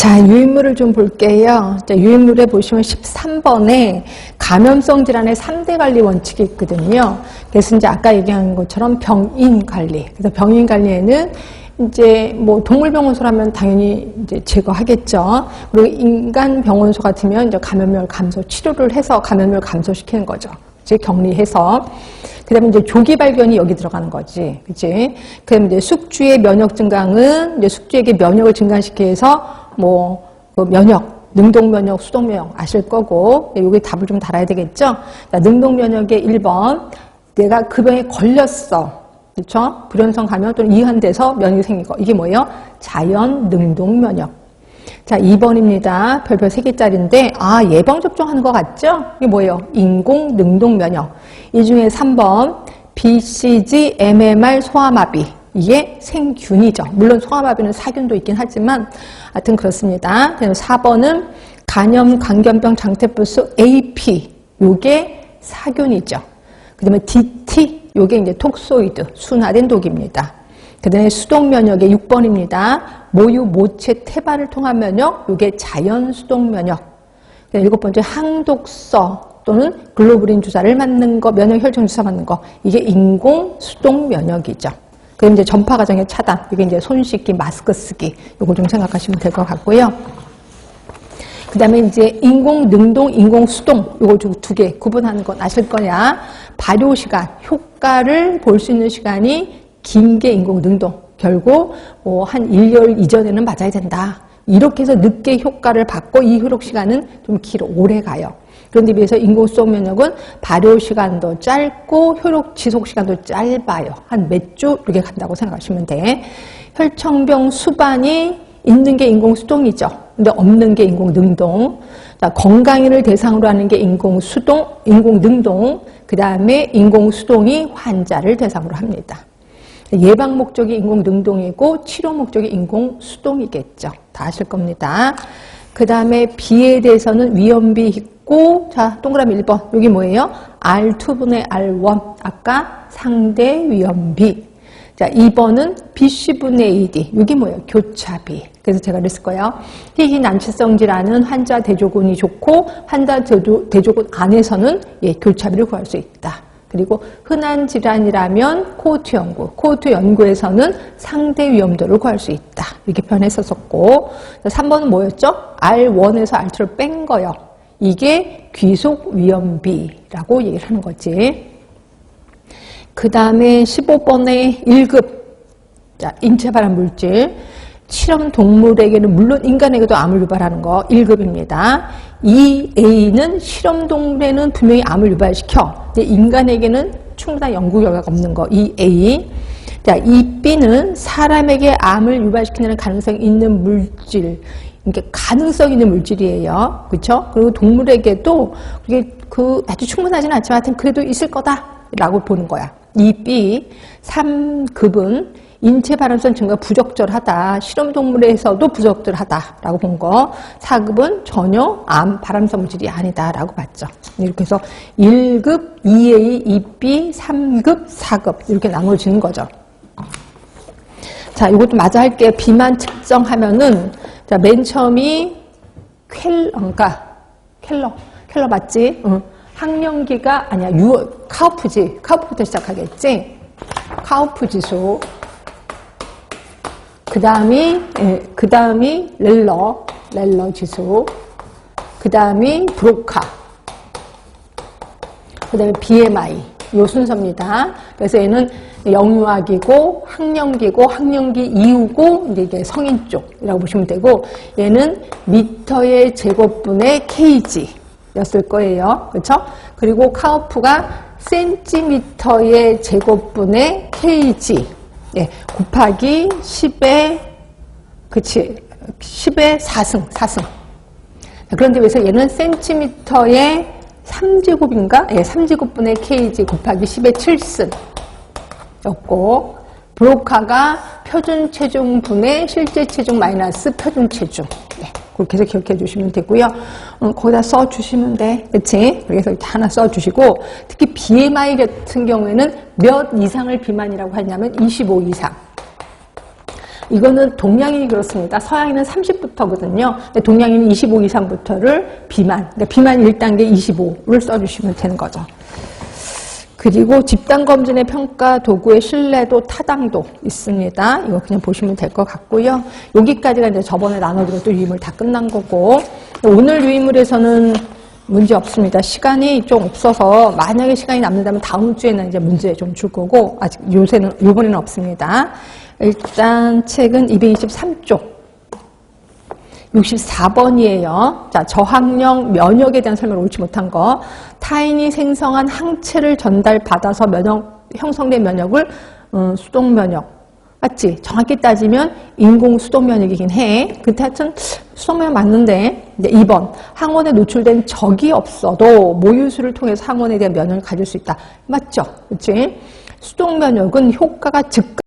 자, 유인물을 좀 볼게요. 자, 유인물에 보시면 13번에 감염성 질환의 3대 관리 원칙이 있거든요. 그래서 이제 아까 얘기한 것처럼 병인 관리. 그래서 병인 관리에는 이제 뭐 동물병원소라면 당연히 이제 제거하겠죠. 그리고 인간 병원소 같으면 이제 감염률 감소 치료를 해서 감염률 감소시키는 거죠. 이제 격리해서. 그 다음에 이제 조기 발견이 여기 들어가는 거지. 그치? 그 다음에 이제 숙주의 면역 증강은 이제 숙주에게 면역을 증강시키기 위해서 뭐, 그 면역, 능동 면역, 수동 면역 아실 거고, 여기 답을 좀 달아야 되겠죠? 자, 능동 면역의 1번. 내가 그 병에 걸렸어. 그렇죠? 불연성 감염 또는 이완돼서 면역이 생긴 거. 이게 뭐예요? 자연 능동 면역. 자, 2번입니다. 별별 3개짜리인데, 아, 예방접종하는 거 같죠? 이게 뭐예요? 인공 능동 면역. 이 중에 3번, BCG, MMR, 소아마비. 이게 생균이죠. 물론 소아마비는 사균도 있긴 하지만, 하여튼 그렇습니다. 4번은 간염, 광견병, 장태푸스, AP. 요게 사균이죠. 그 다음에 DT. 요게 이제 톡소이드, 순화된 독입니다. 그 다음에 수동 면역의 6번입니다. 모유, 모체, 태반을 통한 면역, 요게 자연 수동 면역. 7번째 항독서 또는 글로불린 주사를 맞는 거, 면역 혈청 주사 맞는 거, 이게 인공 수동 면역이죠. 그럼 이제 전파 과정의 차단, 이게 이제 손 씻기, 마스크 쓰기, 요거 좀 생각하시면 될 것 같고요. 그 다음에 이제 인공 능동, 인공 수동, 요거 두 개 구분하는 건 아실 거야. 발효 시간, 효과를 볼 수 있는 시간이 긴 게 인공 능동. 결국 뭐 한 1개월 이전에는 맞아야 된다. 이렇게 해서 늦게 효과를 받고 이 효력 시간은 좀 길어, 오래 가요. 그런데 비해서 인공 수동 면역은 발효 시간도 짧고 효력 지속 시간도 짧아요. 한 몇 주 이렇게 간다고 생각하시면 돼. 혈청병 수반이 있는 게 인공 수동이죠. 근데 없는 게 인공 능동. 자, 건강인을 대상으로 하는 게 인공 수동, 인공 능동. 그 다음에 인공 수동이 환자를 대상으로 합니다. 예방 목적이 인공 능동이고 치료 목적이 인공 수동이겠죠. 다 아실 겁니다. 그 다음에 B에 대해서는 위험비 있고, 자, 동그라미 1번. 여기 뭐예요? R2분의 R1. 아까 상대 위험비. 자, 2번은 BC분의 AD. 이게 뭐예요? 교차비. 그래서 제가 그랬을 거예요. 희귀 난치성 질환은 환자 대조군이 좋고 환자 대조군 안에서는 예, 교차비를 구할 수 있다. 그리고 흔한 질환이라면 코호트 연구, 코호트 연구에서는 상대 위험도를 구할 수 있다. 이렇게 표현했었고 3번은 뭐였죠? R1에서 R2를 뺀 거예요. 이게 귀속 위험비라고 얘기를 하는 거지. 그 다음에 15번의 1급, 자, 인체 발암 물질. 실험 동물에게는 물론 인간에게도 암을 유발하는 거 1급입니다. 이 A는 실험 동물에는 분명히 암을 유발시켜. 근데 인간에게는 충분한 연구 결과가 없는 거. 이 A. 자, 이 B는 사람에게 암을 유발시키는 가능성이 있는 물질. 이게 가능성 있는 물질이에요. 그렇죠? 그리고 동물에게도 그게 아주 충분하지는 않지만 하여튼 그래도 있을 거다라고 보는 거야. 이 B 3급은 인체 발암성 증가 부적절하다. 실험동물에서도 부적절하다라고 본 거. 4급은 전혀 암 발암성 물질이 아니다라고 봤죠. 이렇게 해서 1급, 2A, 2B, 3급, 4급 이렇게 나눠지는 거죠. 자, 이것도 마저 할게요. 비만 측정하면은 자, 맨 처음이 켈러 맞지? 응. 학령기가 아니야. 카우프지. 카우프부터 시작하겠지? 카우프 지수. 그 다음이 렐러 지수. 그 다음이 브로카. 그 다음에 BMI. 요 순서입니다. 그래서 얘는 영유아기고, 학령기고, 학령기 이후고, 이제 이게 성인 쪽이라고 보시면 되고, 얘는 미터의 제곱분의 kg 였을 거예요. 그렇죠? 그리고 카우프가 센티미터의 제곱분의 kg. 예, 곱하기 10의, 그치, 10의 4승. 그런데 그래서 얘는 센티미터의 3제곱인가? 예, 3제곱분의 kg 곱하기 10의 7승 였고, 브로카가 표준 체중분의 실제 체중 마이너스 표준 체중. 네, 그렇게 해서 기억해 주시면 되고요. 거기다 써 주시면 돼. 그치? 그래서 하나 써 주시고, 특히 BMI 같은 경우에는 몇 이상을 비만이라고 하냐면 25 이상. 이거는 동양인이 그렇습니다. 서양인은 30부터거든요. 동양인은 25 이상부터를 비만, 그러니까 비만 1단계 25를 써주시면 되는 거죠. 그리고 집단검진의 평가 도구의 신뢰도, 타당도 있습니다. 이거 그냥 보시면 될 것 같고요. 여기까지가 이제 저번에 나눠드렸던 유인물 다 끝난 거고, 오늘 유인물에서는 문제 없습니다. 시간이 좀 없어서 만약에 시간이 남는다면 다음 주에는 이제 문제 좀 줄 거고, 아직 요번에는 없습니다. 일단 책은 223쪽. 64번이에요. 자, 저항력 면역에 대한 설명을 옳지 못한 거. 타인이 생성한 항체를 전달받아서 형성된 면역을 수동 면역. 맞지? 정확히 따지면 인공 수동 면역이긴 해. 근데 하여튼 수동 면역 맞는데. 2번. 항원에 노출된 적이 없어도 모유수를 통해서 항원에 대한 면역을 가질 수 있다. 맞죠? 그치? 수동 면역은 효과가 즉각